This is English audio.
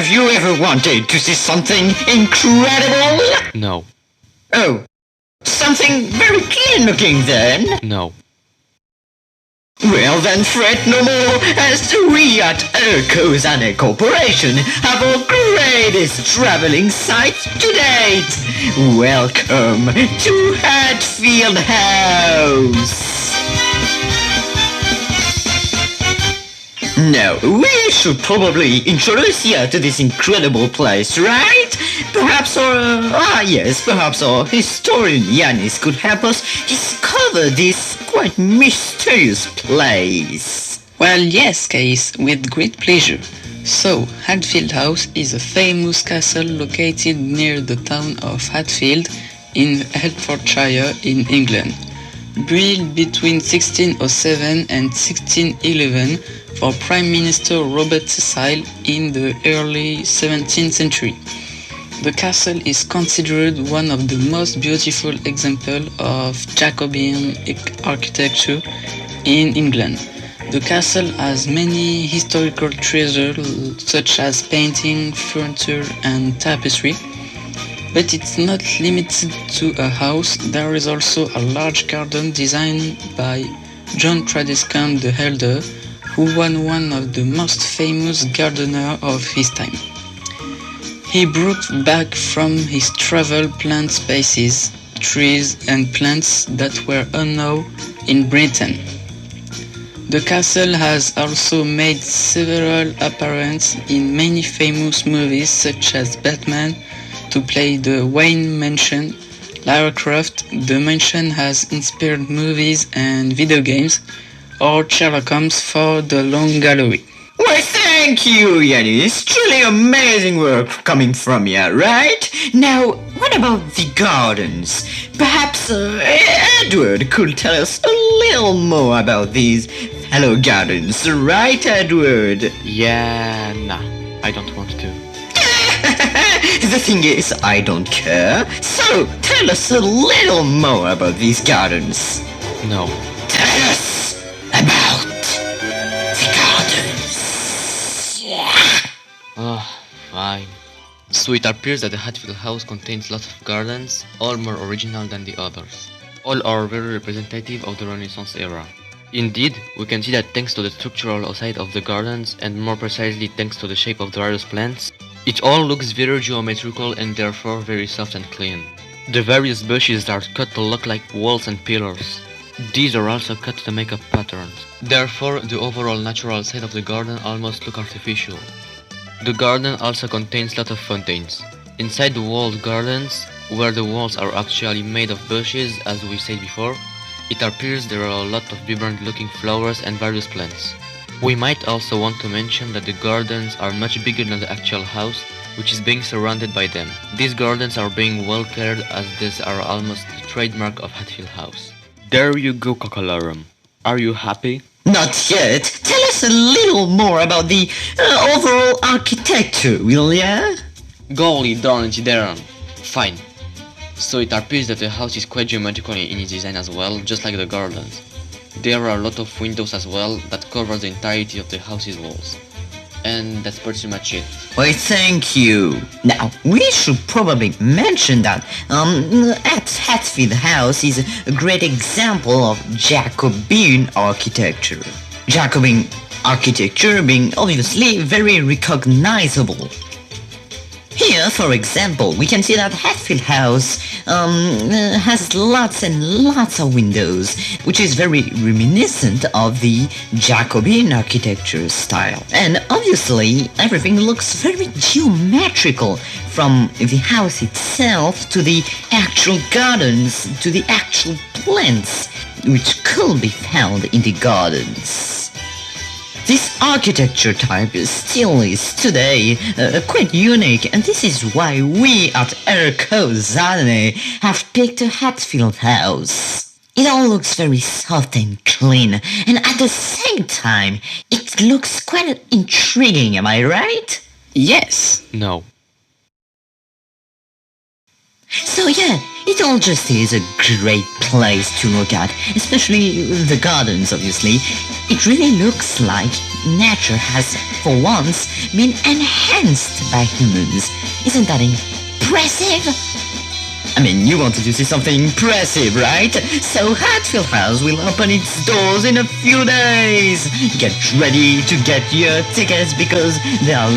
Have you ever wanted to see something incredible? No. Oh, something very clean looking then? No. Well then fret no more, as we at Cozanet Corporation have our greatest traveling site to date. Welcome to Hatfield House. Now, we should probably introduce you to this incredible place, right? Perhaps our historian Yanis could help us discover this quite mysterious place. Well, yes, Case, with great pleasure. So, Hatfield House is a famous castle located near the town of Hatfield in Hertfordshire in England. Built between 1607 and 1611 for Prime Minister Robert Cecil in the early 17th century. The castle is considered one of the most beautiful examples of Jacobean architecture in England. The castle has many historical treasures such as painting, furniture and tapestry. But it's not limited to a house. There is also a large garden designed by John Tradescant the Elder, who was one of the most famous gardeners of his time. He brought back from his travel plant species, trees and plants that were unknown in Britain. The castle has also made several appearances in many famous movies such as Batman, to play the Wayne Mansion, Lara Croft. The mansion has inspired movies and video games, or Sherlock Holmes for the Long Gallery. Why, thank you, Yanis. Truly amazing work coming from you, right? Now, what about the gardens? Perhaps Edward could tell us a little more about these fellow gardens, right, Edward? Yeah, nah, I don't want to. The thing is, I don't care. So, tell us a little more about these gardens. No. Tell us about the gardens. Fine. So it appears that the Hatfield House contains lots of gardens, all more original than the others. All are very representative of the Renaissance era. Indeed, we can see that thanks to the structural side of the gardens, and more precisely thanks to the shape of the various plants, it all looks very geometrical and therefore very soft and clean. The various bushes are cut to look like walls and pillars. These are also cut to make up patterns. Therefore, the overall natural side of the garden almost looks artificial. The garden also contains lots of fountains. Inside the walled gardens, where the walls are actually made of bushes, as we said before, it appears there are a lot of vibrant looking flowers and various plants. We might also want to mention that the gardens are much bigger than the actual house, which is being surrounded by them. These gardens are being well cared, as these are almost the trademark of Hatfield House. There you go, Cockalarum. Are you happy? Not yet. Tell us a little more about the overall architecture, will ya? Golly darn it, darn. Fine. So it appears that the house is quite geometrical in its design as well, just like the gardens. There are a lot of windows as well that cover the entirety of the house's walls. And that's pretty much it. Why, thank you. Now, we should probably mention that at Hatfield House is a great example of Jacobean architecture. Jacobean architecture being obviously very recognizable. Here, for example, we can see that Hatfield House has lots and lots of windows, which is very reminiscent of the Jacobean architecture style. And obviously, everything looks very geometrical, from the house itself to the actual gardens to the actual plants, which could be found in the gardens. This architecture type still is today quite unique, and this is why we at Cozanet have picked a Hatfield House. It all looks very soft and clean, and at the same time, it looks quite intriguing, am I right? Yes. No. So yeah, it all just is a great place to look at, especially the gardens, obviously. It really looks like nature has, for once, been enhanced by humans. Isn't that impressive? I mean, you wanted to see something impressive, right? So Hatfield House will open its doors in a few days. Get ready to get your tickets because there are